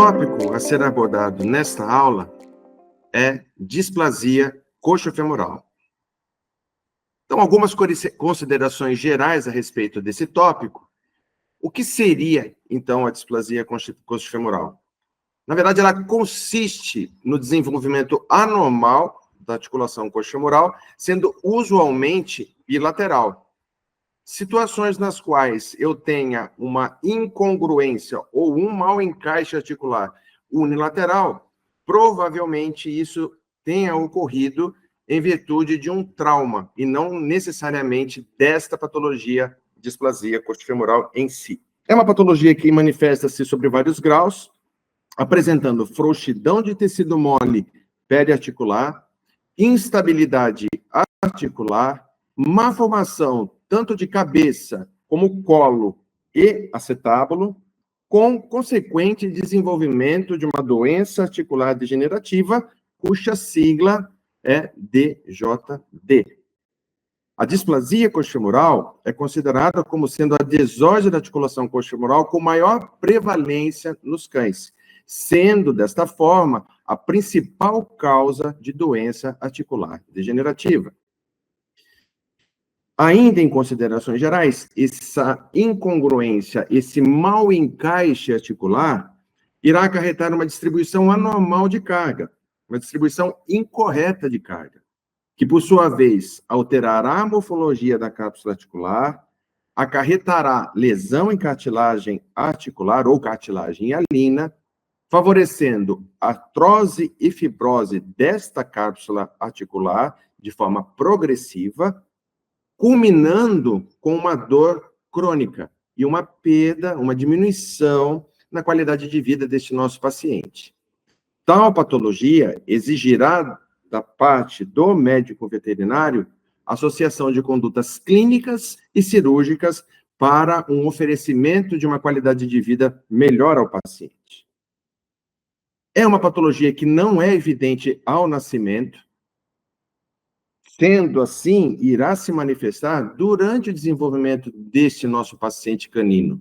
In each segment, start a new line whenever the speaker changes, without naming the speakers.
tópico a ser abordado nesta aula é displasia coxofemoral. Então, algumas considerações gerais a respeito desse tópico. O que seria, então, a displasia coxofemoral? Na verdade, ela consiste no desenvolvimento anormal da articulação coxofemoral, sendo usualmente bilateral. Situações nas quais eu tenha uma incongruência ou um mau encaixe articular unilateral, provavelmente isso tenha ocorrido em virtude de um trauma, e não necessariamente desta patologia, displasia coxofemoral em si. É uma patologia que manifesta-se sobre vários graus, apresentando frouxidão de tecido mole periarticular, instabilidade articular, má formação tanto de cabeça como colo e acetábulo, com consequente desenvolvimento de uma doença articular degenerativa, cuja sigla é DJD. A displasia coxofemoral é considerada como sendo a desordem da articulação coxofemoral com maior prevalência nos cães, sendo, desta forma, a principal causa de doença articular degenerativa. Ainda em considerações gerais, essa incongruência, esse mau encaixe articular, irá acarretar uma distribuição anormal de carga, uma distribuição incorreta de carga, que, por sua vez, alterará a morfologia da cápsula articular, acarretará lesão em cartilagem articular ou cartilagem hialina, favorecendo artrose e fibrose desta cápsula articular de forma progressiva, culminando com uma dor crônica e uma perda, uma diminuição na qualidade de vida deste nosso paciente. Tal patologia exigirá da parte do médico veterinário associação de condutas clínicas e cirúrgicas para um oferecimento de uma qualidade de vida melhor ao paciente. É uma patologia que não é evidente ao nascimento, sendo assim, irá se manifestar durante o desenvolvimento deste nosso paciente canino.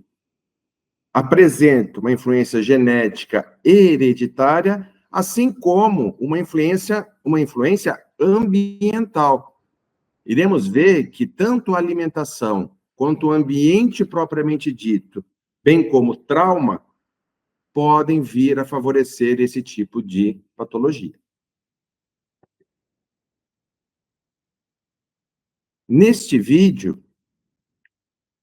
Apresenta uma influência genética hereditária, assim como uma influência ambiental. Iremos ver que tanto a alimentação quanto o ambiente propriamente dito, bem como trauma, podem vir a favorecer esse tipo de patologia. Neste vídeo,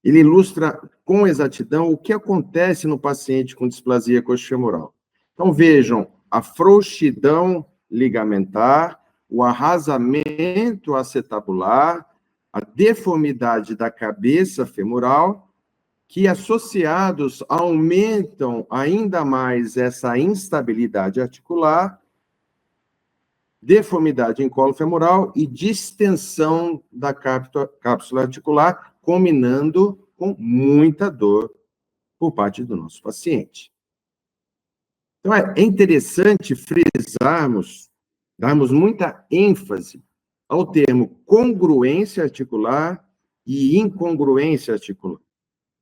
ele ilustra com exatidão o que acontece no paciente com displasia coxofemoral. Então, vejam a frouxidão ligamentar, o arrasamento acetabular, a deformidade da cabeça femoral, que associados aumentam ainda mais essa instabilidade articular, deformidade em colo femoral e distensão da cápsula articular, culminando com muita dor por parte do nosso paciente. Então, é interessante frisarmos, darmos muita ênfase ao termo congruência articular e incongruência articular.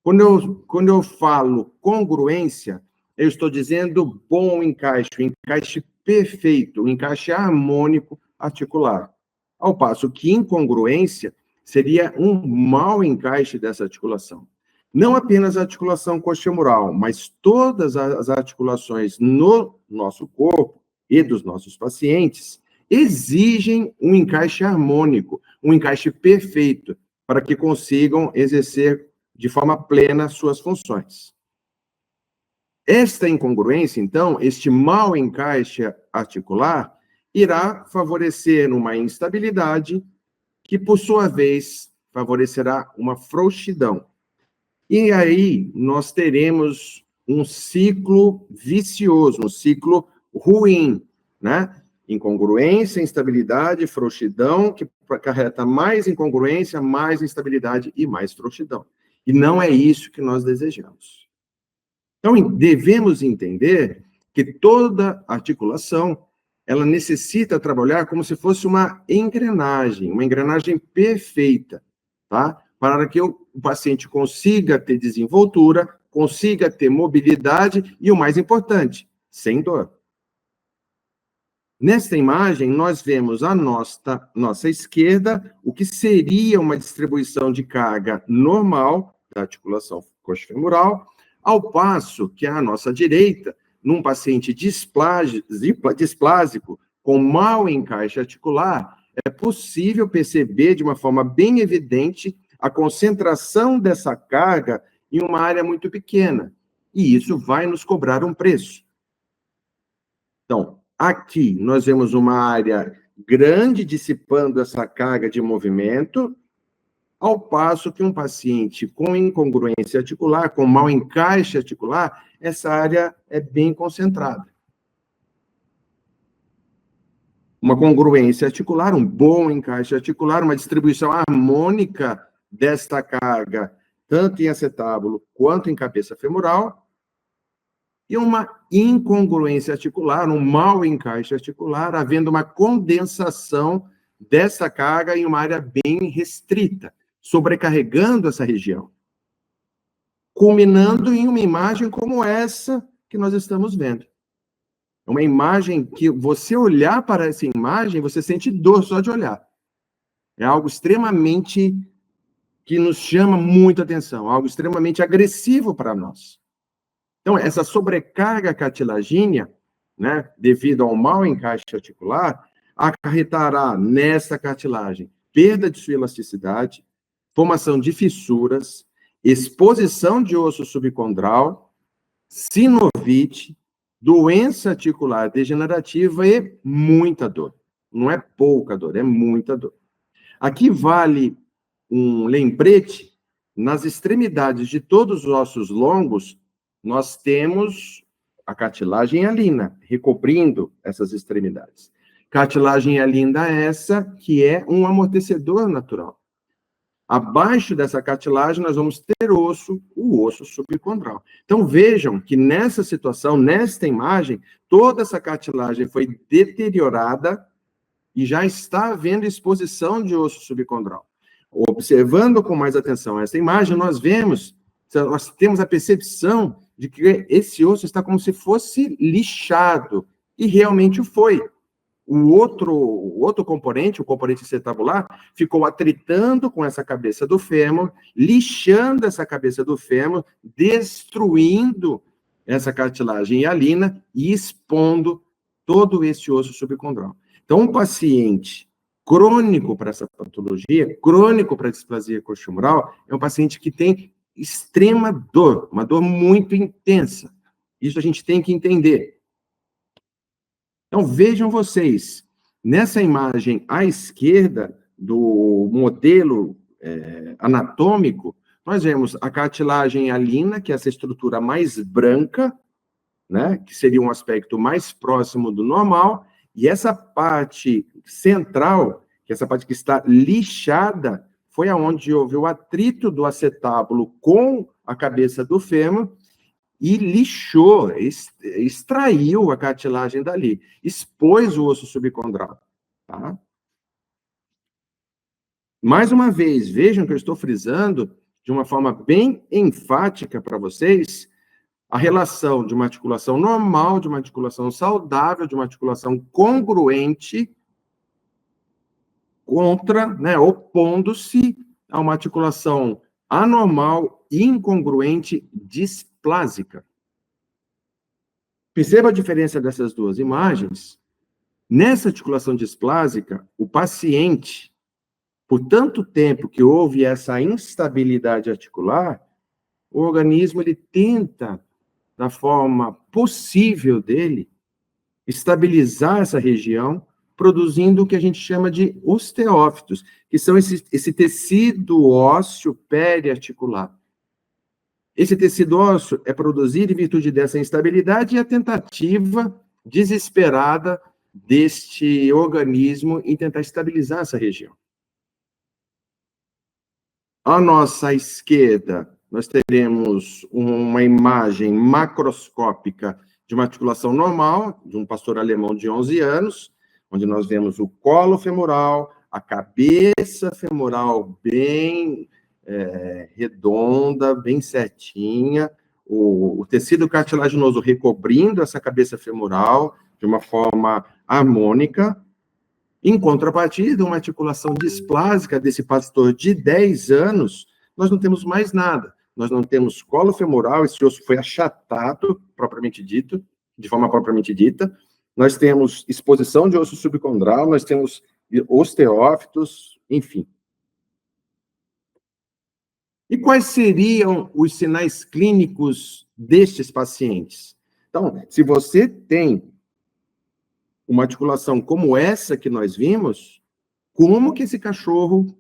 Quando eu falo congruência, eu estou dizendo bom encaixe, o encaixe perfeito, o encaixe harmônico articular. Ao passo que incongruência seria um mau encaixe dessa articulação. Não apenas a articulação coxofemoral, mas todas as articulações no nosso corpo e dos nossos pacientes exigem um encaixe harmônico, um encaixe perfeito, para que consigam exercer de forma plena suas funções. Esta incongruência, então, este mau encaixe articular, irá favorecer uma instabilidade que, por sua vez, favorecerá uma frouxidão. E aí nós teremos um ciclo vicioso, um ciclo ruim, né? Incongruência, instabilidade, frouxidão, que acarreta mais incongruência, mais instabilidade e mais frouxidão. E não é isso que nós desejamos. Então, devemos entender que toda articulação, ela necessita trabalhar como se fosse uma engrenagem perfeita, tá? Para que o paciente consiga ter desenvoltura, consiga ter mobilidade e, o mais importante, sem dor. Nesta imagem, nós vemos à nossa esquerda o que seria uma distribuição de carga normal da articulação coxofemoral, ao passo que à nossa direita, num paciente displásico com mau encaixe articular, é possível perceber de uma forma bem evidente a concentração dessa carga em uma área muito pequena, e isso vai nos cobrar um preço. Então, aqui nós vemos uma área grande dissipando essa carga de movimento, ao passo que um paciente com incongruência articular, com mau encaixe articular, essa área é bem concentrada. Uma congruência articular, um bom encaixe articular, uma distribuição harmônica desta carga, tanto em acetábulo quanto em cabeça femoral, e uma incongruência articular, um mau encaixe articular, havendo uma condensação dessa carga em uma área bem restrita, sobrecarregando essa região, culminando em uma imagem como essa que nós estamos vendo. É uma imagem que você olhar para essa imagem, você sente dor só de olhar. É algo extremamente que nos chama muita atenção, algo extremamente agressivo para nós. Então, essa sobrecarga cartilagínea, né, devido ao mau encaixe articular, acarretará nessa cartilagem perda de sua elasticidade, formação de fissuras, exposição de osso subcondral, sinovite, doença articular degenerativa e muita dor. Não é pouca dor, é muita dor. Aqui vale um lembrete: nas extremidades de todos os ossos longos, nós temos a cartilagem hialina, recobrindo essas extremidades. Cartilagem hialina essa que é um amortecedor natural. Abaixo dessa cartilagem, nós vamos ter o osso subcondral. Então, vejam que nessa situação, nesta imagem, toda essa cartilagem foi deteriorada e já está havendo exposição de osso subcondral. Observando com mais atenção essa imagem, nós temos a percepção de que esse osso está como se fosse lixado, e realmente o foi. O outro componente, o componente acetabular, ficou atritando com essa cabeça do fêmur, lixando essa cabeça do fêmur, destruindo essa cartilagem hialina e expondo todo esse osso subcondral. Então, um paciente crônico para essa patologia, crônico para a displasia coxofemoral, é um paciente que tem extrema dor, uma dor muito intensa. Isso a gente tem que entender. Então, vejam vocês, nessa imagem à esquerda do modelo anatômico, nós vemos a cartilagem hialina, que é essa estrutura mais branca, né, que seria um aspecto mais próximo do normal, e essa parte central, que é essa parte que está lixada, foi aonde houve o atrito do acetábulo com a cabeça do fêmur, e lixou, extraiu a cartilagem dali, expôs o osso subcondral. Tá? Mais uma vez, vejam que eu estou frisando de uma forma bem enfática para vocês a relação de uma articulação normal, de uma articulação saudável, de uma articulação congruente contra, né, opondo-se a uma articulação anormal, incongruente, displásica. Perceba a diferença dessas duas imagens. Nessa articulação displásica, o paciente, por tanto tempo que houve essa instabilidade articular, o organismo ele tenta, da forma possível dele, estabilizar essa região, produzindo o que a gente chama de osteófitos, que são esse tecido ósseo periarticular. Esse tecido ósseo é produzido em virtude dessa instabilidade e a tentativa desesperada deste organismo em tentar estabilizar essa região. À nossa esquerda, nós teremos uma imagem macroscópica de uma articulação normal, de um pastor alemão de 11 anos, onde nós vemos o colo femoral, a cabeça femoral bem redonda, bem certinha, o tecido cartilaginoso recobrindo essa cabeça femoral de uma forma harmônica. Em contrapartida, uma articulação displásica desse pastor de 10 anos, nós não temos mais nada. Nós não temos colo femoral, esse osso foi achatado, propriamente dito, de forma propriamente dita. Nós temos exposição de osso subcondral, nós temos osteófitos, enfim. E quais seriam os sinais clínicos destes pacientes? Então, se você tem uma articulação como essa que nós vimos, como que esse cachorro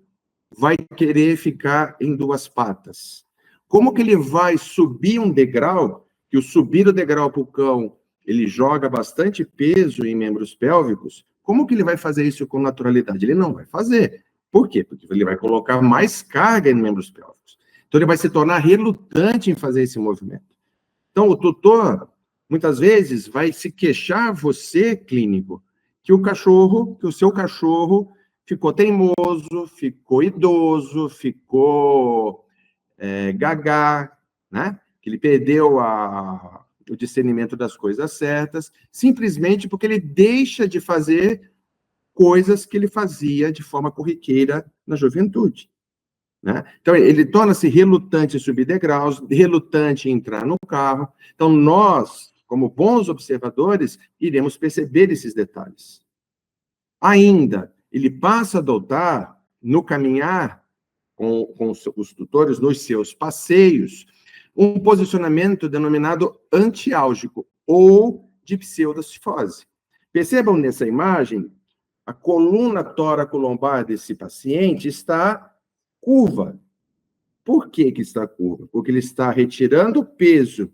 vai querer ficar em duas patas? Como que ele vai subir um degrau, que o subir o degrau para o cão, ele joga bastante peso em membros pélvicos, como que ele vai fazer isso com naturalidade? Ele não vai fazer. Por quê? Porque ele vai colocar mais carga em membros pélvicos. Então, ele vai se tornar relutante em fazer esse movimento. Então, o tutor, muitas vezes, vai se queixar, você, clínico, que o seu cachorro ficou teimoso, ficou idoso, ficou gagá, né? Que ele perdeu o discernimento das coisas certas, simplesmente porque ele deixa de fazer coisas que ele fazia de forma corriqueira na juventude. Né? Então, ele torna-se relutante em subir degraus, relutante em entrar no carro. Então, nós, como bons observadores, iremos perceber esses detalhes. Ainda, ele passa a adotar, no caminhar com os tutores, nos seus passeios, um posicionamento denominado antiálgico ou de pseudocifose. Percebam nessa imagem, a coluna tóraco-lombar desse paciente está curva. Por que que está curva? Porque ele está retirando o peso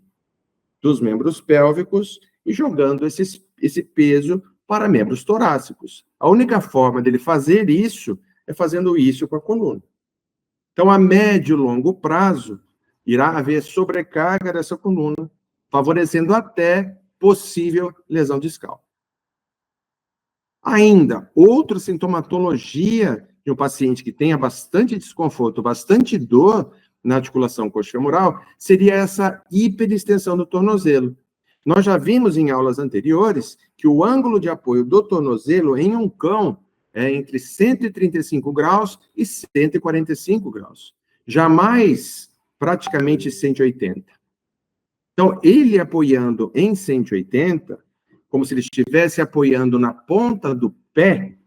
dos membros pélvicos e jogando esse peso para membros torácicos. A única forma dele fazer isso é fazendo isso com a coluna. Então, a médio e longo prazo, irá haver sobrecarga dessa coluna, favorecendo até possível lesão discal. Ainda, outra sintomatologia de um paciente que tenha bastante desconforto, bastante dor na articulação coxofemoral, seria essa hiperextensão do tornozelo. Nós já vimos em aulas anteriores que o ângulo de apoio do tornozelo em um cão é entre 135 graus e 145 graus. Jamais praticamente 180. Então, ele apoiando em 180, como se ele estivesse apoiando na ponta do pé,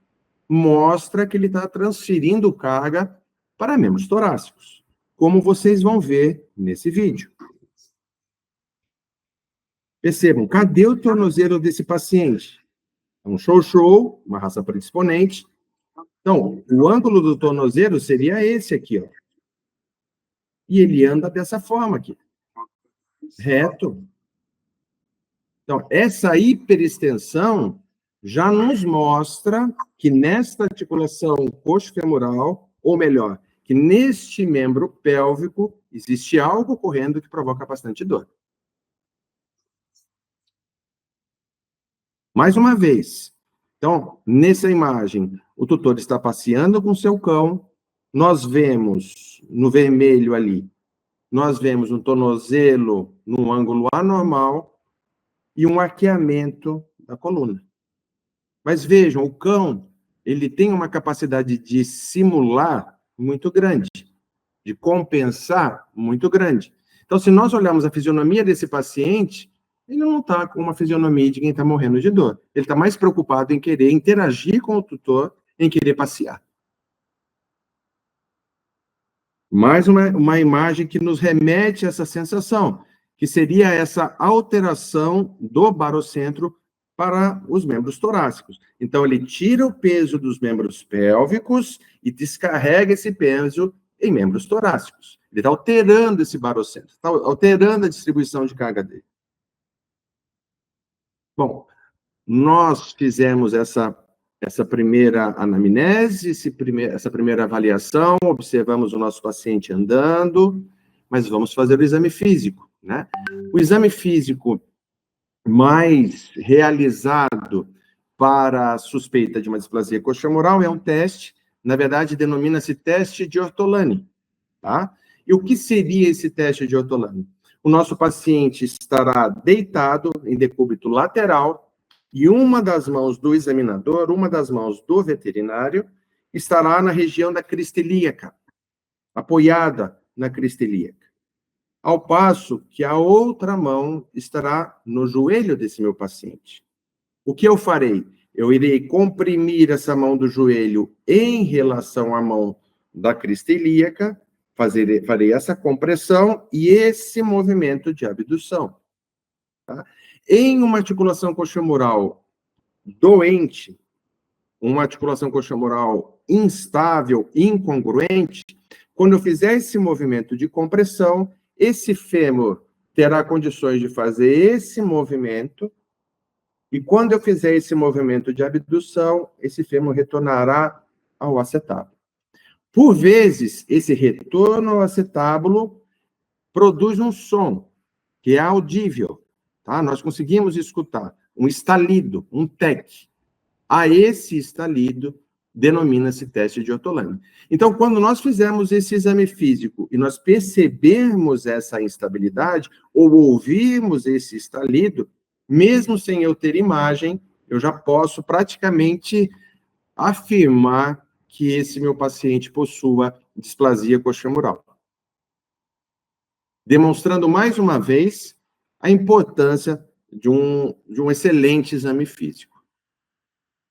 mostra que ele está transferindo carga para membros torácicos, como vocês vão ver nesse vídeo. Percebam, cadê o tornozelo desse paciente? É um show-show, uma raça predisponente. Então, o ângulo do tornozelo seria esse aqui, ó. E ele anda dessa forma aqui, reto. Então, essa hiperextensão já nos mostra que nesta articulação coxofemoral, ou melhor, que neste membro pélvico, existe algo ocorrendo que provoca bastante dor. Mais uma vez, então, nessa imagem, o tutor está passeando com seu cão, nós vemos no vermelho ali, nós vemos um tornozelo num ângulo anormal e um arqueamento da coluna. Mas vejam, o cão, ele tem uma capacidade de simular muito grande, de compensar muito grande. Então, se nós olharmos a fisionomia desse paciente, ele não está com uma fisionomia de quem está morrendo de dor. Ele está mais preocupado em querer interagir com o tutor, em querer passear. Mais uma imagem que nos remete a essa sensação, que seria essa alteração do barocentro para os membros torácicos. Então, ele tira o peso dos membros pélvicos e descarrega esse peso em membros torácicos. Ele está alterando esse barocentro, está alterando a distribuição de carga dele. Bom, nós fizemos essa primeira anamnese, essa primeira avaliação, observamos o nosso paciente andando, mas vamos fazer o exame físico, né? O exame físico mais realizado para a suspeita de uma displasia coxofemoral é um teste, na verdade, denomina-se teste de Ortolani, tá? E o que seria esse teste de Ortolani? o nosso paciente estará deitado em decúbito lateral e uma das mãos do examinador, uma das mãos do veterinário, estará na região da crista ilíaca, apoiada na crista ilíaca. Ao passo que a outra mão estará no joelho desse meu paciente. O que eu farei? Eu irei comprimir essa mão do joelho em relação à mão da crista ilíaca, farei essa compressão e esse movimento de abdução. Tá? Em uma articulação coxofemoral doente, uma articulação coxofemoral instável, incongruente, quando eu fizer esse movimento de compressão, esse fêmur terá condições de fazer esse movimento, e quando eu fizer esse movimento de abdução, esse fêmur retornará ao acetábulo. Por vezes, esse retorno ao acetábulo produz um som, que é audível, tá? Nós conseguimos escutar um estalido, um tec. A esse estalido denomina-se teste de Ottoland. Então, quando nós fizermos esse exame físico e nós percebermos essa instabilidade, ou ouvirmos esse estalido, mesmo sem eu ter imagem, eu já posso praticamente afirmar que esse meu paciente possua displasia coxofemoral. Demonstrando mais uma vez a importância de um excelente exame físico.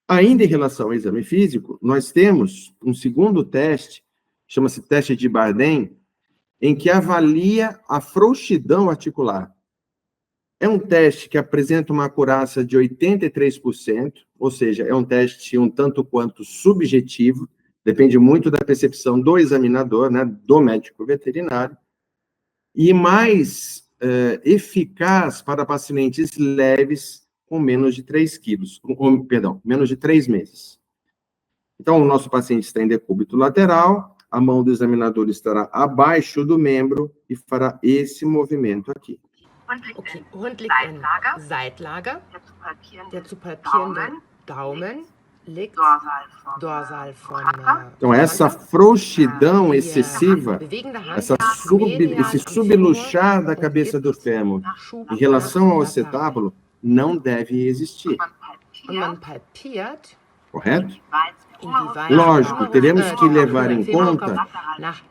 Ainda em relação ao exame físico, nós temos um segundo teste, chama-se teste de Bardem, em que avalia a frouxidão articular. É um teste que apresenta uma acurácia de 83%, ou seja, é um teste um tanto quanto subjetivo, depende muito da percepção do examinador, né, do médico veterinário, e mais eficaz para pacientes leves com menos de 3 quilos, menos de 3 meses. Então, o nosso paciente está em decúbito lateral, a mão do examinador estará abaixo do membro e fará esse movimento aqui.
Okay, Hund liegt in Seitlager, der zu palpierende Daumen liegt dorsal von
Então, essa frouxidão excessiva, esse subluxar da cabeça do fêmur em relação ao acetábulo não deve existir. Correto? Lógico, teremos que levar em conta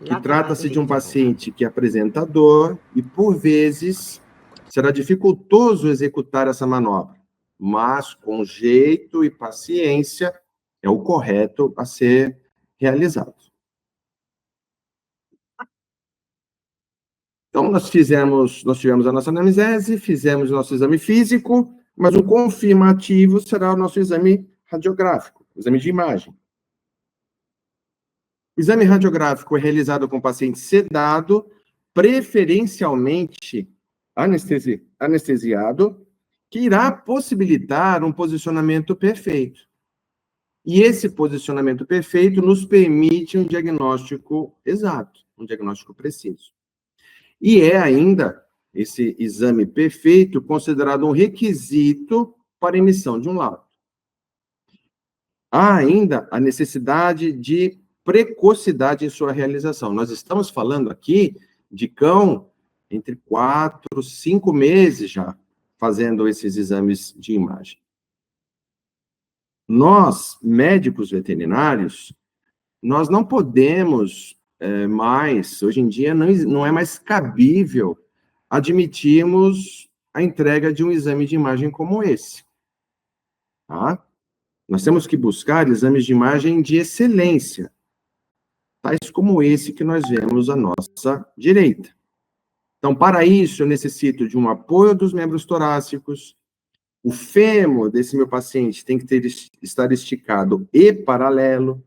que trata-se de um paciente que apresenta dor e, por vezes, será dificultoso executar essa manobra, mas com jeito e paciência é o correto a ser realizado. Então, nós tivemos a nossa anamnese, fizemos o nosso exame físico, mas o confirmativo será o nosso exame radiográfico, o exame de imagem. O exame radiográfico é realizado com o paciente sedado, preferencialmente anestesiado, que irá possibilitar um posicionamento perfeito. E esse posicionamento perfeito nos permite um diagnóstico exato, um diagnóstico preciso. E é ainda esse exame perfeito considerado um requisito para a emissão de um laudo. Há ainda a necessidade de precocidade em sua realização. Nós estamos falando aqui de cão entre 4 e 5 meses já, fazendo esses exames de imagem. Nós, médicos veterinários, nós não podemos mais, hoje em dia, não é mais cabível admitirmos a entrega de um exame de imagem como esse. Tá? Nós temos que buscar exames de imagem de excelência, tais como esse que nós vemos à nossa direita. Então, para isso, eu necessito de um apoio dos membros torácicos, o fêmur desse meu paciente tem que estar esticado e paralelo,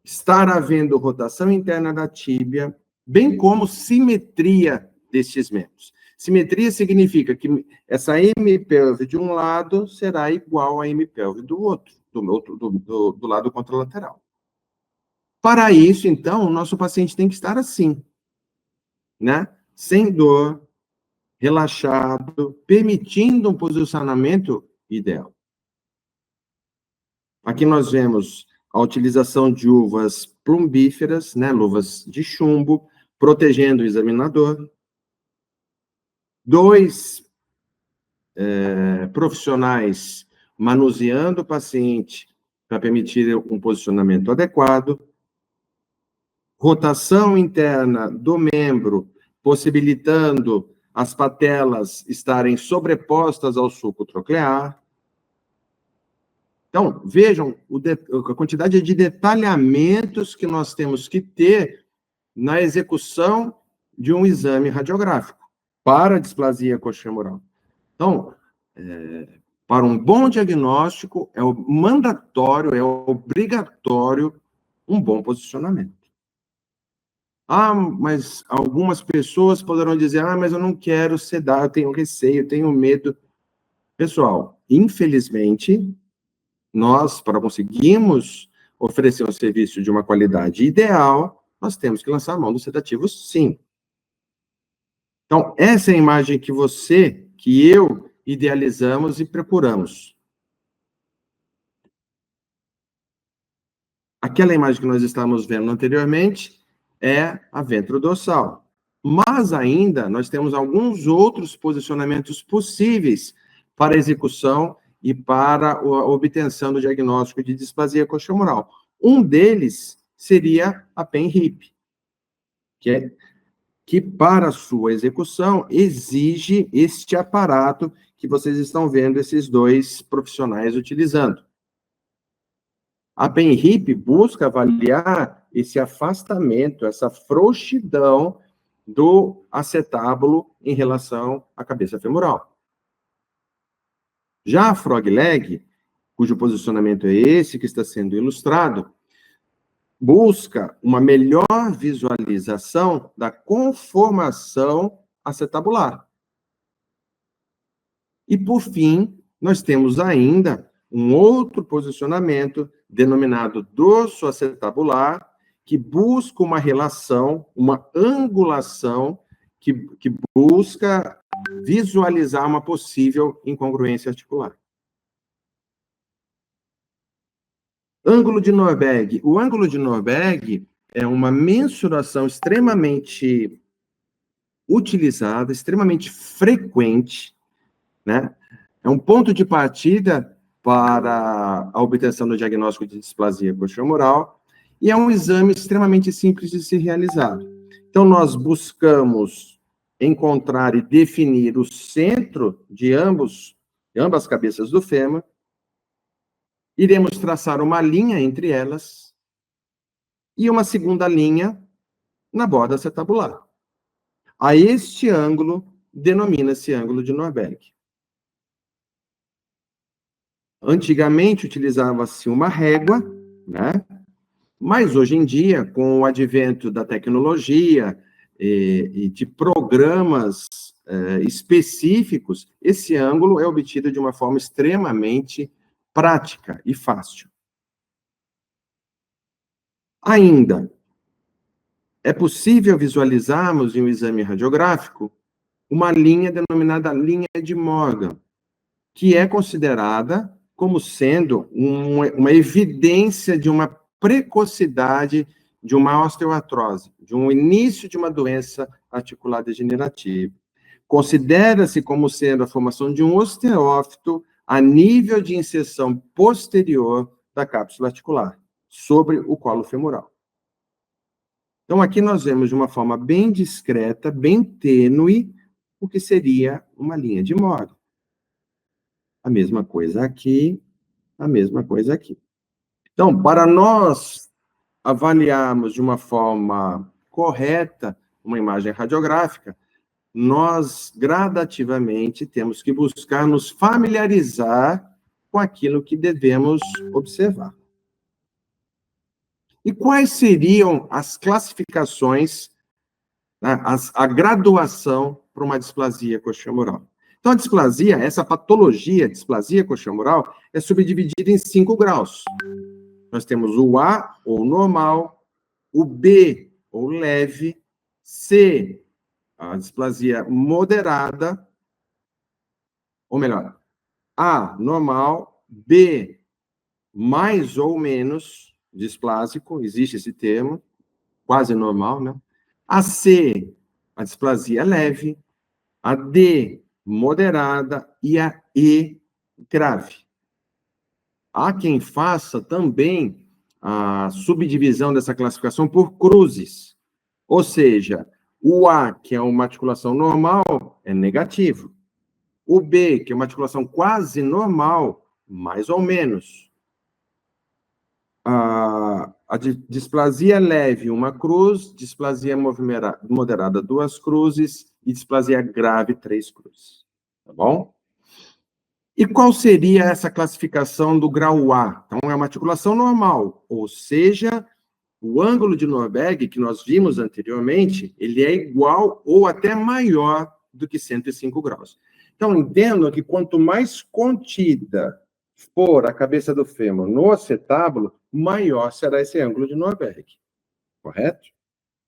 estar havendo rotação interna da tíbia, bem como simetria destes membros. Simetria significa que essa hemipelve de um lado será igual à hemipelve do outro, do lado contralateral. Para isso, então, o nosso paciente tem que estar assim, né? Sem dor, relaxado, permitindo um posicionamento ideal. Aqui nós vemos a utilização de luvas plumbíferas, né, luvas de chumbo, protegendo o examinador. 2 profissionais manuseando o paciente para permitir um posicionamento adequado, rotação interna do membro, possibilitando as patelas estarem sobrepostas ao sulco troclear. Então, vejam a quantidade de detalhamentos que nós temos que ter na execução de um exame radiográfico para a displasia coxofemoral. Então, para um bom diagnóstico, é mandatório, é obrigatório um bom posicionamento. Mas algumas pessoas poderão dizer, mas eu não quero sedar, eu tenho receio, eu tenho medo. Pessoal, infelizmente, nós, para conseguirmos oferecer um serviço de uma qualidade ideal, nós temos que lançar a mão dos sedativos, sim. Então, essa é a imagem que eu idealizamos e procuramos. Aquela imagem que nós estávamos vendo anteriormente é a ventrodorsal. Mas ainda nós temos alguns outros posicionamentos possíveis para execução e para a obtenção do diagnóstico de displasia coxofemoral. Um deles seria a PEN-HIP, que para sua execução exige este aparato que vocês estão vendo esses 2 profissionais utilizando. A PEN-HIP busca avaliar esse afastamento, essa frouxidão do acetábulo em relação à cabeça femoral. Já a frog leg, cujo posicionamento é esse que está sendo ilustrado, busca uma melhor visualização da conformação acetabular. E, por fim, nós temos ainda um outro posicionamento denominado dorso acetabular, que busca uma relação, uma angulação, que busca visualizar uma possível incongruência articular. Ângulo de Norberg. O ângulo de Norberg é uma mensuração extremamente utilizada, extremamente frequente, né? É um ponto de partida para a obtenção do diagnóstico de displasia coxofemoral e é um exame extremamente simples de ser realizado. Então, nós buscamos encontrar e definir o centro de ambas cabeças do fêmur. Iremos traçar uma linha entre elas e uma segunda linha na borda acetabular. A este ângulo denomina-se ângulo de Norberg. Antigamente utilizava-se uma régua, né? Mas hoje em dia, com o advento da tecnologia e de programas específicos, esse ângulo é obtido de uma forma extremamente prática e fácil. Ainda, é possível visualizarmos em um exame radiográfico uma linha denominada linha de Morgan, que é considerada como sendo uma evidência de uma precocidade de uma osteoartrose, de um início de uma doença articular degenerativa. Considera-se como sendo a formação de um osteófito a nível de inserção posterior da cápsula articular, sobre o colo femoral. Então, aqui nós vemos de uma forma bem discreta, bem tênue, o que seria uma linha de Morgan. A mesma coisa aqui, a mesma coisa aqui. Então, para nós avaliarmos de uma forma correta uma imagem radiográfica, nós gradativamente temos que buscar nos familiarizar com aquilo que devemos observar. E quais seriam as classificações, né, a graduação para uma displasia coxofemoral? Então, a displasia, essa patologia, displasia coxofemoral, é subdividida em 5 graus. Nós temos o A, ou normal, o B, ou leve, C, a displasia moderada, ou melhor, A, normal, B, mais ou menos displásico, existe esse termo, quase normal, né? A C, a displasia leve, a D, moderada, e a E, grave. Há quem faça também a subdivisão dessa classificação por cruzes. Ou seja, o A, que é uma articulação normal, é negativo. O B, que é uma articulação quase normal, mais ou menos. A displasia leve, uma cruz, displasia moderada, 2 cruzes, e displasia grave, 3 cruzes. Tá bom? E qual seria essa classificação do grau A? Então, é uma articulação normal, ou seja, o ângulo de Norberg, que nós vimos anteriormente, ele é igual ou até maior do que 105 graus. Então, entendam que quanto mais contida for a cabeça do fêmur no acetábulo, maior será esse ângulo de Norberg. Correto?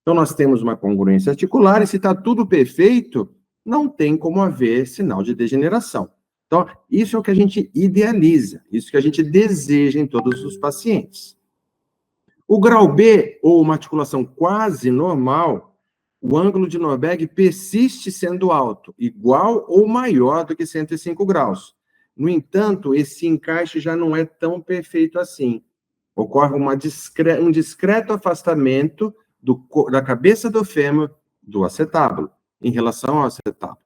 Então, nós temos uma congruência articular, e se está tudo perfeito, não tem como haver sinal de degeneração. Então, isso é o que a gente idealiza, isso que a gente deseja em todos os pacientes. O grau B, ou uma articulação quase normal, o ângulo de Norberg persiste sendo alto, igual ou maior do que 105 graus. No entanto, esse encaixe já não é tão perfeito assim. Ocorre um discreto afastamento da cabeça do fêmur do acetábulo, em relação ao acetábulo.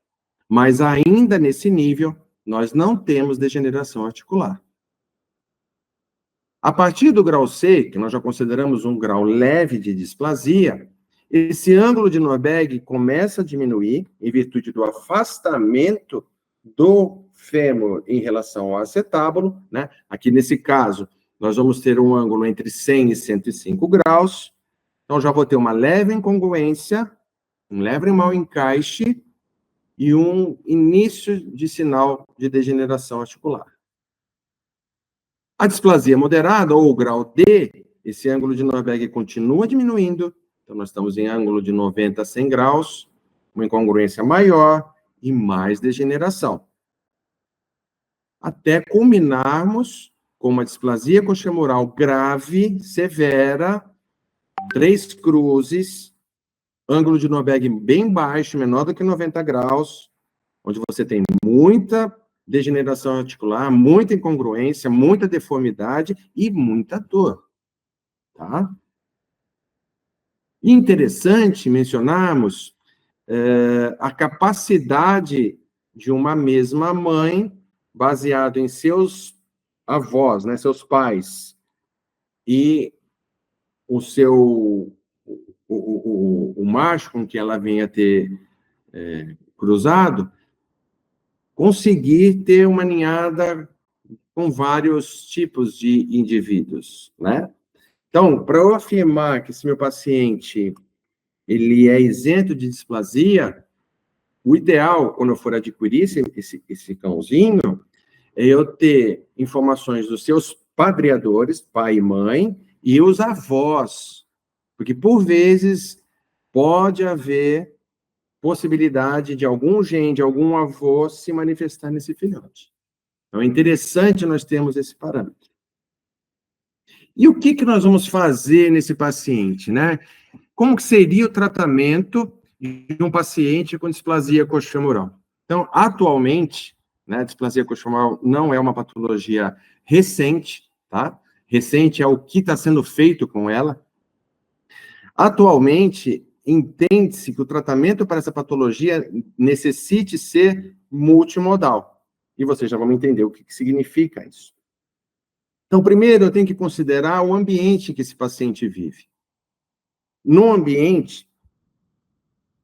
Mas ainda nesse nível, nós não temos degeneração articular. A partir do grau C, que nós já consideramos um grau leve de displasia, esse ângulo de Norberg começa a diminuir em virtude do afastamento do fêmur em relação ao acetábulo, né? Aqui nesse caso, nós vamos ter um ângulo entre 100 e 105 graus. Então, já vou ter uma leve incongruência, um leve mau encaixe e um início de sinal de degeneração articular. A displasia moderada, ou o grau D, esse ângulo de Norberg continua diminuindo. Então, nós estamos em ângulo de 90 a 100 graus, uma incongruência maior e mais degeneração. Até culminarmos com uma displasia coxofemoral grave, severa, 3 cruzes, ângulo de Norberg bem baixo, menor do que 90 graus, onde você tem muita degeneração articular, muita incongruência, muita deformidade e muita dor. Tá? Interessante mencionarmos a capacidade de uma mesma mãe, baseado em seus avós, né, seus pais, e o macho com que ela venha ter cruzado, conseguir ter uma ninhada com vários tipos de indivíduos, né? Então, para eu afirmar que esse meu paciente ele é isento de displasia, o ideal, quando eu for adquirir esse cãozinho, é eu ter informações dos seus padreadores, pai e mãe, e os avós, porque, por vezes, pode haver possibilidade de algum gene, de algum avô se manifestar nesse filhote. Então, é interessante nós termos esse parâmetro. E o que nós vamos fazer nesse paciente, né? Como que seria o tratamento de um paciente com displasia coxofemoral? Então, atualmente, né, a displasia coxofemoral não é uma patologia recente, tá? Recente é o que está sendo feito com ela. Atualmente, entende-se que o tratamento para essa patologia necessite ser multimodal. E vocês já vão entender o que significa isso. Então, primeiro, eu tenho que considerar o ambiente que esse paciente vive. No ambiente,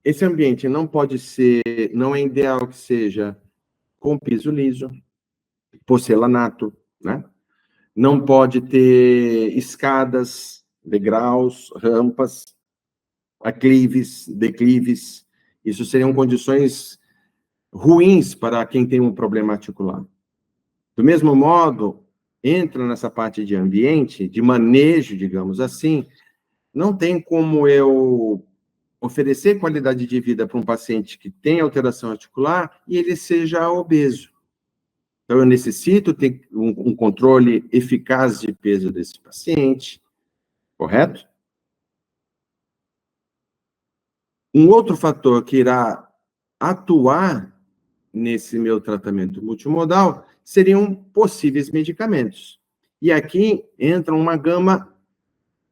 esse ambiente não pode ser, não é ideal que seja com piso liso, porcelanato, né? Não pode ter escadas, degraus, rampas, aclives, declives. Isso seriam condições ruins para quem tem um problema articular. Do mesmo modo, entra nessa parte de ambiente, de manejo, digamos assim, não tem como eu oferecer qualidade de vida para um paciente que tem alteração articular e ele seja obeso. Então, eu necessito ter um controle eficaz de peso desse paciente, correto? Um outro fator que irá atuar nesse meu tratamento multimodal seriam possíveis medicamentos. E aqui entra uma gama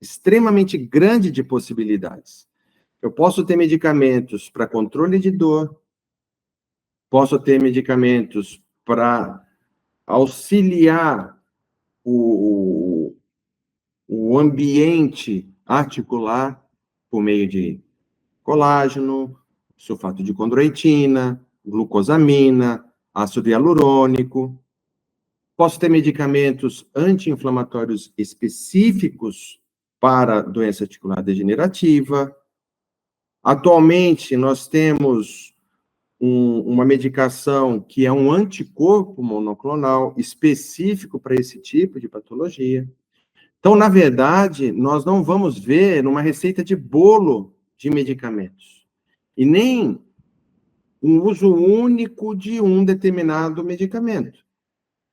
extremamente grande de possibilidades. Eu posso ter medicamentos para controle de dor, posso ter medicamentos para auxiliar o ambiente articular por meio de colágeno, sulfato de condroitina, glucosamina, ácido hialurônico. Posso ter medicamentos anti-inflamatórios específicos para doença articular degenerativa. Atualmente, nós temos uma medicação que é um anticorpo monoclonal específico para esse tipo de patologia. Então, na verdade, nós não vamos ver numa receita de bolo de medicamentos, e nem um uso único de um determinado medicamento.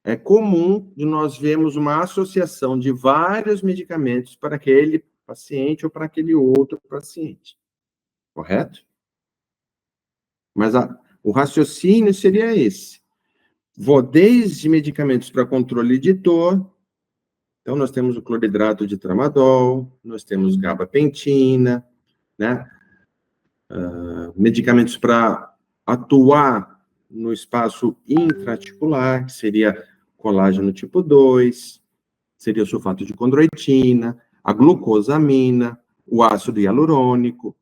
É comum de nós vermos uma associação de vários medicamentos para aquele paciente ou para aquele outro paciente. Correto? Mas o raciocínio seria esse. Vou desde medicamentos para controle de dor. Então, nós temos o cloridrato de tramadol, nós temos gabapentina, né? Medicamentos para atuar no espaço intraarticular, que seria colágeno tipo 2, seria o sulfato de condroitina, a glucosamina, o ácido hialurônico,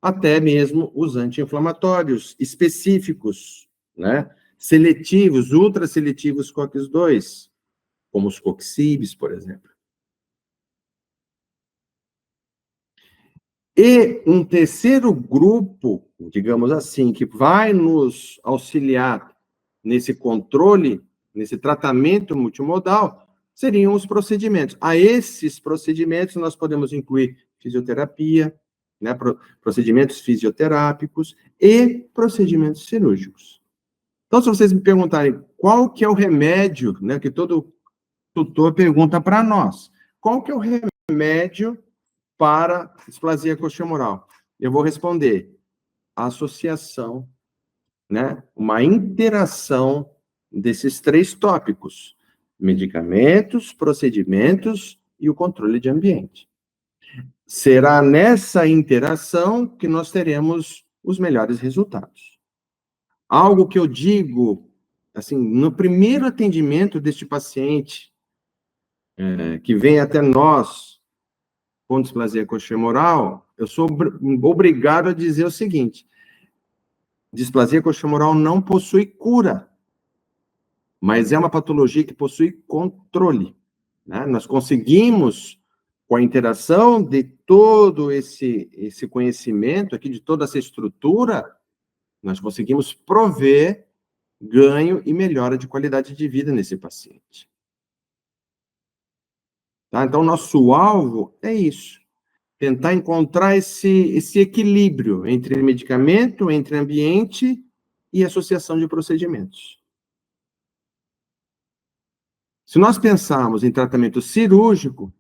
até mesmo os anti-inflamatórios específicos, né? Seletivos, ultraseletivos COX-2, como os coxibes, por exemplo. E um terceiro grupo, digamos assim, que vai nos auxiliar nesse controle, nesse tratamento multimodal, seriam os procedimentos. A esses procedimentos nós podemos incluir fisioterapia, né, procedimentos fisioterápicos e procedimentos cirúrgicos. Então, se vocês me perguntarem qual que é o remédio, né, que todo tutor pergunta para nós, qual que é o remédio para displasia coxofemoral? Eu vou responder: associação, né? Uma interação desses três tópicos: medicamentos, procedimentos e o controle de ambiente. Será nessa interação que nós teremos os melhores resultados. Algo que eu digo, assim, no primeiro atendimento deste paciente, que vem até nós com displasia coxofemoral, eu sou obrigado a dizer o seguinte: displasia coxofemoral não possui cura, mas é uma patologia que possui controle, né? Nós conseguimos, com a interação de todo esse conhecimento aqui, de toda essa estrutura, nós conseguimos prover ganho e melhora de qualidade de vida nesse paciente. Tá? Então, nosso alvo é isso: tentar encontrar esse equilíbrio entre medicamento, entre ambiente e associação de procedimentos. Se nós pensarmos em tratamento cirúrgico,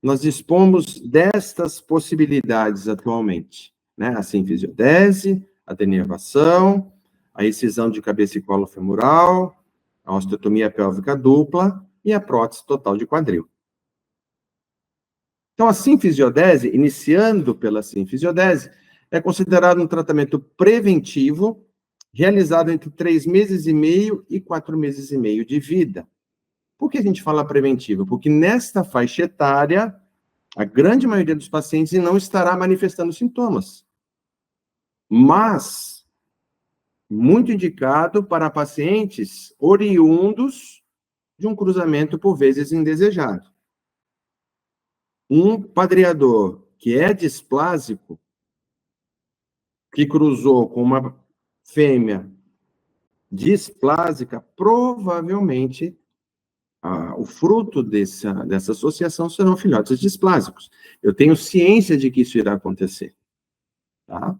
nós dispomos destas possibilidades atualmente, né? A sinfisiodese, a denervação, a excisão de cabeça e colo femoral, a osteotomia pélvica dupla e a prótese total de quadril. Então, a sinfisiodese, iniciando pela sinfisiodese, é considerado um tratamento preventivo, realizado entre 3 meses e meio e 4 meses e meio de vida. Por que a gente fala preventivo? Porque nesta faixa etária, a grande maioria dos pacientes não estará manifestando sintomas. Mas, muito indicado para pacientes oriundos de um cruzamento, por vezes, indesejado. Um padreador que é displásico, que cruzou com uma fêmea displásica, provavelmente o fruto dessa associação serão filhotes displásicos. Eu tenho ciência de que isso irá acontecer. Tá?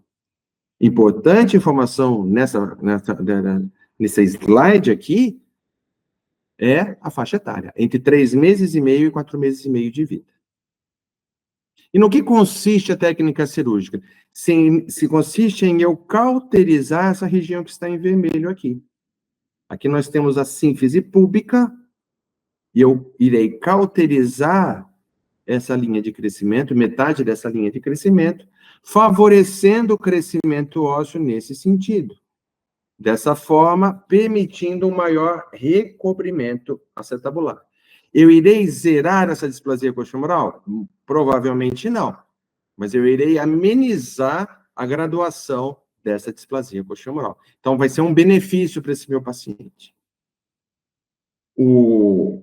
Importante informação nesse slide aqui é a faixa etária, entre 3 meses e meio e 4 meses e meio de vida. E no que consiste a técnica cirúrgica? Se consiste em eu cauterizar essa região que está em vermelho aqui. Aqui nós temos a sínfise púbica, e eu irei cauterizar essa linha de crescimento, metade dessa linha de crescimento, favorecendo o crescimento ósseo nesse sentido. Dessa forma, permitindo um maior recobrimento acetabular. Eu irei zerar essa displasia coxofemoral? Provavelmente não, mas eu irei amenizar a graduação dessa displasia coxofemoral. Então, vai ser um benefício para esse meu paciente. O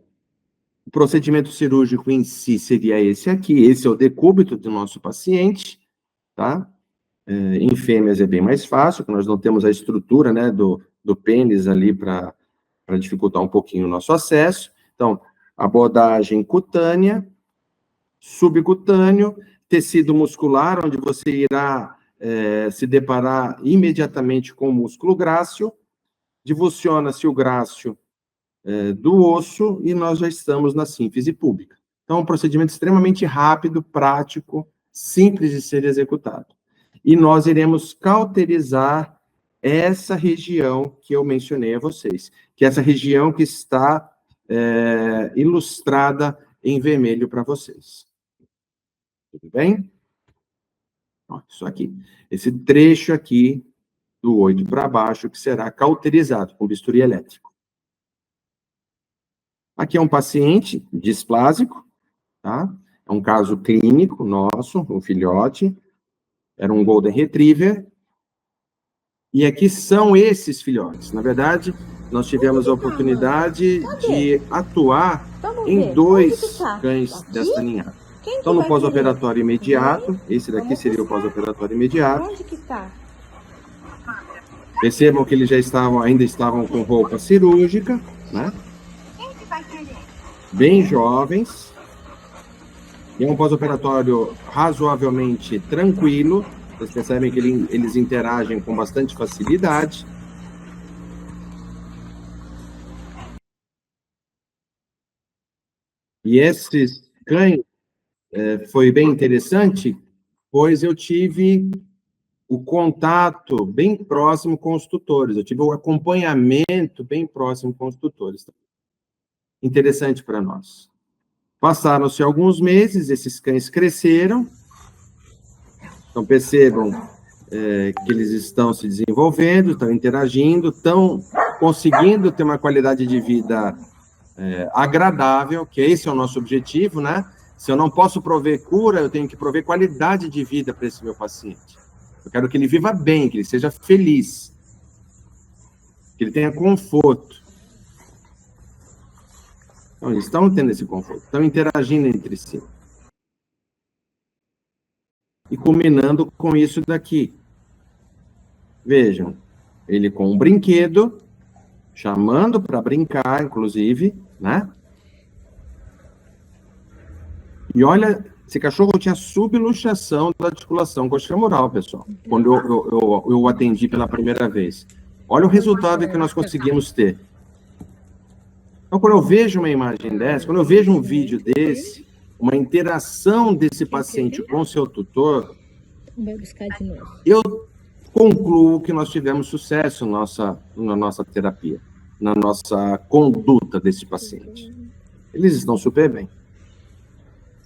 procedimento cirúrgico em si seria esse aqui, esse é o decúbito do nosso paciente, tá? Em fêmeas é bem mais fácil, porque nós não temos a estrutura, né, do pênis ali para dificultar um pouquinho o nosso acesso. Então, abordagem cutânea, subcutâneo, tecido muscular, onde você irá se deparar imediatamente com o músculo grácil, divulsiona-se o grácil do osso e nós já estamos na sínfise púbica. Então, é um procedimento extremamente rápido, prático, simples de ser executado. E nós iremos cauterizar essa região que eu mencionei a vocês, que é essa região que está ilustrada em vermelho para vocês. Tudo bem? Ó, isso aqui. Esse trecho aqui, do 8 para baixo, que será cauterizado com bisturi elétrico. Aqui é um paciente displásico, tá? É um caso clínico nosso, um filhote. Era um Golden Retriever. E aqui são esses filhotes. Na verdade, nós tivemos a oportunidade de atuar em 2 cães desta ninhada. Então, no pós-operatório imediato, esse daqui seria o pós-operatório imediato.
Onde que está?
Percebam que eles ainda estavam com roupa cirúrgica, né? Bem jovens. E é um pós-operatório razoavelmente tranquilo. Vocês percebem que eles interagem com bastante facilidade. E esses cães foi bem interessante, pois eu tive o contato bem próximo com os tutores, eu tive o acompanhamento bem próximo com os tutores. Interessante para nós. Passaram-se alguns meses, esses cães cresceram. Então, percebam que eles estão se desenvolvendo, estão interagindo, estão conseguindo ter uma qualidade de vida agradável, que esse é o nosso objetivo, né? Se eu não posso prover cura, eu tenho que prover qualidade de vida para esse meu paciente. Eu quero que ele viva bem, que ele seja feliz, que ele tenha conforto. Então, eles estão tendo esse conforto, estão interagindo entre si. E culminando com isso daqui. Vejam, ele com um brinquedo, chamando para brincar, inclusive, né? E olha, esse cachorro tinha subluxação da articulação coxofemoral, pessoal, quando eu o atendi pela primeira vez. Olha o resultado que nós conseguimos ter. Então, quando eu vejo uma imagem dessa, quando eu vejo um vídeo desse, uma interação desse paciente com seu tutor, eu concluo que nós tivemos sucesso na nossa terapia, na nossa conduta desse paciente. Eles estão super bem.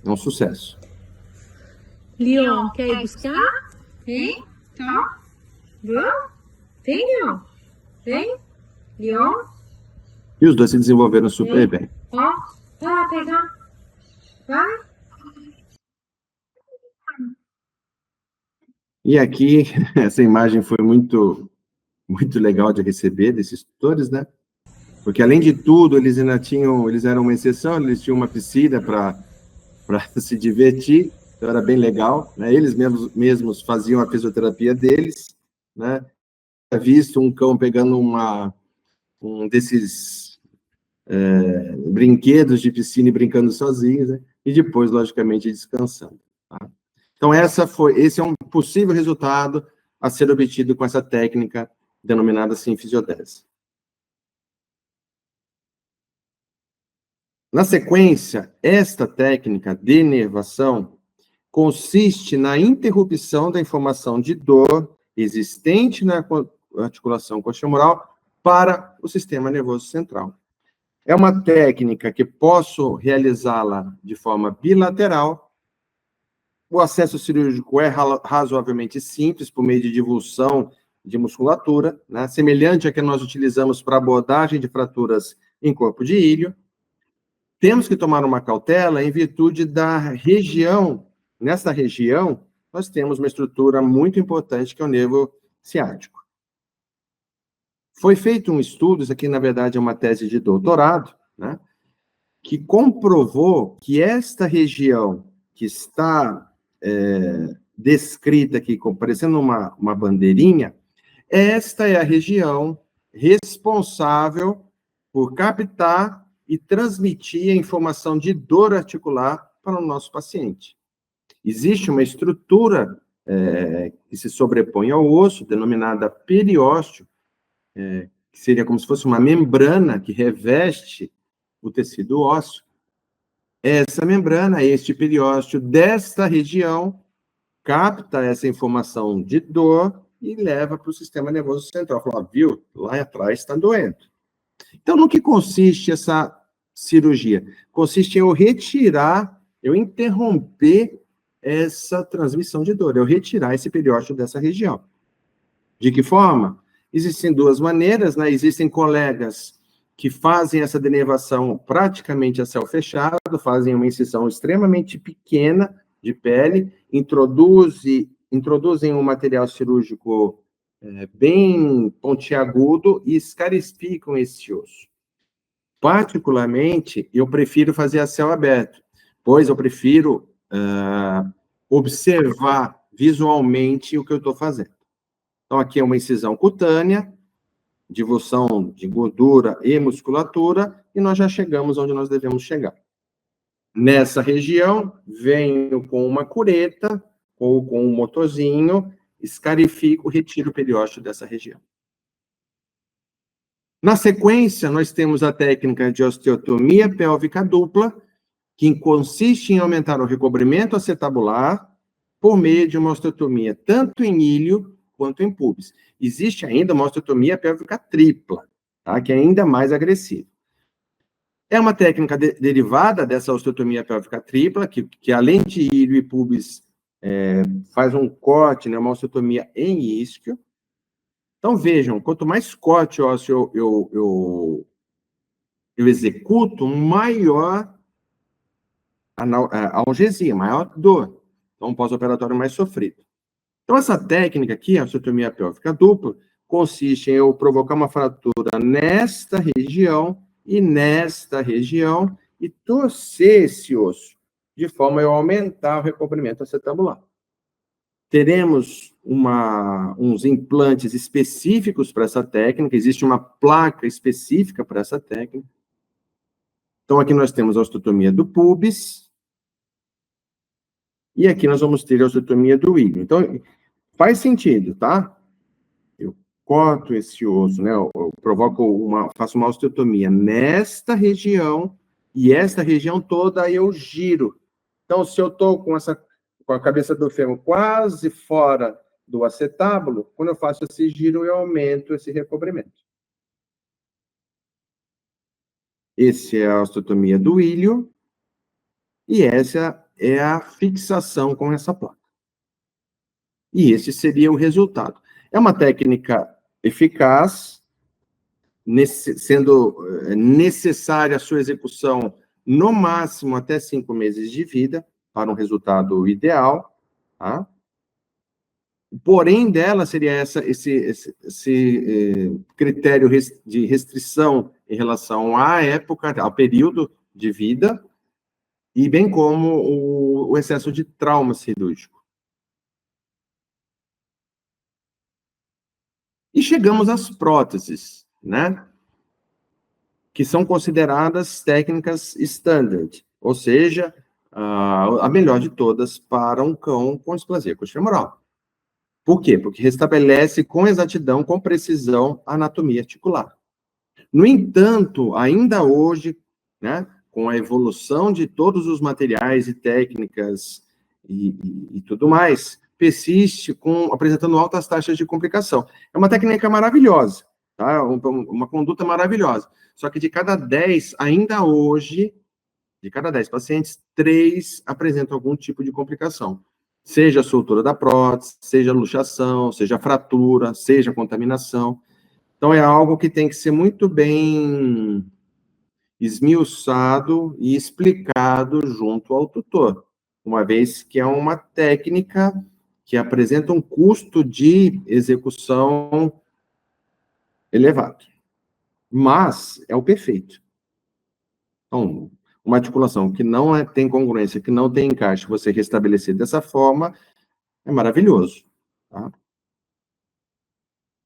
É um sucesso.
Leon, quer ir buscar? Vem? Tá. Vem, Leon. Vem. Leon.
E os dois se desenvolveram super bem.
Ó, vai lá pegar. Vai.
E aqui, essa imagem foi muito, muito legal de receber desses tutores, né? Porque, além de tudo, eles eram uma exceção, eles tinham uma piscina para se divertir, então era bem legal, né? Eles mesmos faziam a fisioterapia deles, né? Eu visto um cão pegando um desses brinquedos de piscina e brincando sozinhos, né? E depois, logicamente, descansando. Tá? Então, esse é um possível resultado a ser obtido com essa técnica denominada sinfisiodese. Na sequência, esta técnica de inervação, consiste na interrupção da informação de dor existente na articulação coxofemoral para o sistema nervoso central. É uma técnica que posso realizá-la de forma bilateral. O acesso cirúrgico é razoavelmente simples, por meio de divulsão de musculatura, né, semelhante à que nós utilizamos para abordagem de fraturas em corpo de ilho. Temos que tomar uma cautela em virtude da região. Nessa região, nós temos uma estrutura muito importante, que é o nervo ciático. Foi feito um estudo, isso aqui, na verdade, é uma tese de doutorado, né, que comprovou que esta região que está descrita aqui, parecendo uma bandeirinha, esta é a região responsável por captar e transmitir a informação de dor articular para o nosso paciente. Existe uma estrutura que se sobrepõe ao osso, denominada periósteo, que seria como se fosse uma membrana que reveste o tecido ósseo. Essa membrana, este periósteo desta região, capta essa informação de dor e leva para o sistema nervoso central. Fala, viu? Lá atrás está doendo. Então, no que consiste essa cirurgia? Consiste em eu interromper essa transmissão de dor, eu retirar esse periósteo dessa região. De que forma? Existem duas maneiras, né? Existem colegas que fazem essa denervação praticamente a céu fechado, fazem uma incisão extremamente pequena de pele, introduzem um material cirúrgico bem pontiagudo e escarificam esse osso. Particularmente, eu prefiro fazer a céu aberto, pois eu prefiro observar visualmente o que eu estou fazendo. Então, aqui é uma incisão cutânea, divulsão de gordura e musculatura, e nós já chegamos onde nós devemos chegar. Nessa região, venho com uma cureta ou com um motorzinho, escarifico, retiro o periósteo dessa região. Na sequência, nós temos a técnica de osteotomia pélvica dupla, que consiste em aumentar o recobrimento acetabular por meio de uma osteotomia tanto em ilho quanto em pubis. Existe ainda uma osteotomia pélvica tripla, tá? Que é ainda mais agressiva. É uma técnica derivada dessa osteotomia pélvica tripla, que além de ilho e pubis, faz um corte, né, uma osteotomia em isquio. Então, vejam, quanto mais corte ósseo eu executo, maior a analgesia, maior dor. Então, um pós-operatório mais sofrido. Então, essa técnica aqui, a osteotomia pélvica dupla, consiste em eu provocar uma fratura nesta região e nesta região e torcer esse osso, de forma a eu aumentar o recobrimento acetabular. Teremos uns implantes específicos para essa técnica, existe uma placa específica para essa técnica. Então, aqui nós temos a osteotomia do pubis, e aqui nós vamos ter a osteotomia do ilho. Então, faz sentido, tá? Eu corto esse osso, né? Eu faço uma osteotomia nesta região, e esta região toda eu giro. Então, se eu estou com a cabeça do fêmur quase fora do acetábulo, quando eu faço esse giro, eu aumento esse recobrimento. Essa é a osteotomia do ilho, e essa é a fixação com essa placa. E esse seria o resultado. É uma técnica eficaz, sendo necessária a sua execução no máximo até 5 meses de vida, para um resultado ideal, tá? Porém, dela seria esse critério de restrição em relação à época, ao período de vida, e bem como o excesso de trauma cirúrgico. E chegamos às próteses, né? Que são consideradas técnicas standard, ou seja, a melhor de todas para um cão com displasia coxofemoral. Por quê? Porque restabelece com exatidão, com precisão, a anatomia articular. No entanto, ainda hoje, né, com a evolução de todos os materiais e técnicas e tudo mais, persiste apresentando altas taxas de complicação. É uma técnica maravilhosa, tá? Uma conduta maravilhosa. Só que de cada 10, ainda hoje, de cada 10 pacientes, 3 apresentam algum tipo de complicação. Seja a soltura da prótese, seja a luxação, seja a fratura, seja a contaminação. Então, é algo que tem que ser muito bem esmiuçado e explicado junto ao tutor, uma vez que é uma técnica que apresenta um custo de execução elevado. Mas é o perfeito. Então, uma articulação que não tem congruência, que não tem encaixe, você restabelecer dessa forma, é maravilhoso. Tá?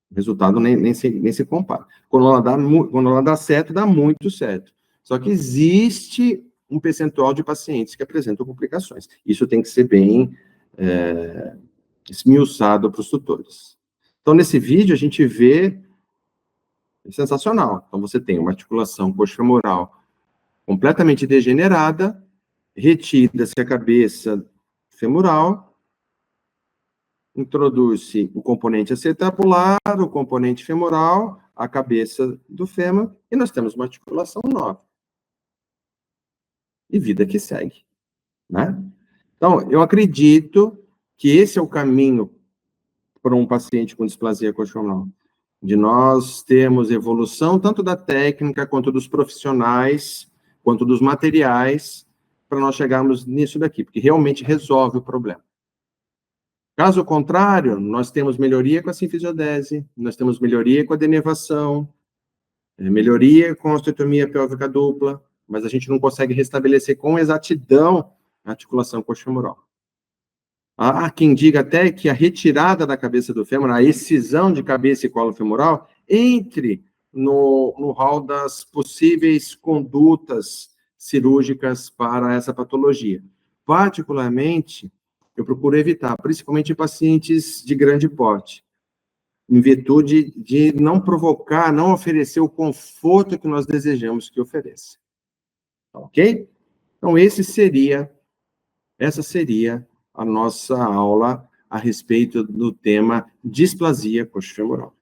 O resultado nem se compara. Quando ela dá certo, dá muito certo. Só que existe um percentual de pacientes que apresentam complicações. Isso tem que ser bem esmiuçado para os tutores. Então, nesse vídeo, a gente vê sensacional. Então, você tem uma articulação coxofemoral completamente degenerada, retira-se a cabeça femoral, introduz-se o componente acetabular, o componente femoral, a cabeça do fêmur, e nós temos uma articulação nova. E vida que segue, né? Então, eu acredito que esse é o caminho para um paciente com displasia coxofemoral, de nós termos evolução tanto da técnica, quanto dos profissionais, quanto dos materiais, para nós chegarmos nisso daqui, porque realmente resolve o problema. Caso contrário, nós temos melhoria com a sinfisiodese, nós temos melhoria com a denervação, melhoria com a osteotomia pélvica dupla, mas a gente não consegue restabelecer com exatidão a articulação coxofemoral. Há quem diga até que a retirada da cabeça do fêmur, a excisão de cabeça e colo femoral, entre no hall das possíveis condutas cirúrgicas para essa patologia. Particularmente, eu procuro evitar, principalmente em pacientes de grande porte, em virtude de não provocar, não oferecer o conforto que nós desejamos que ofereça. Ok? Então, essa seria a nossa aula a respeito do tema displasia coxofemoral.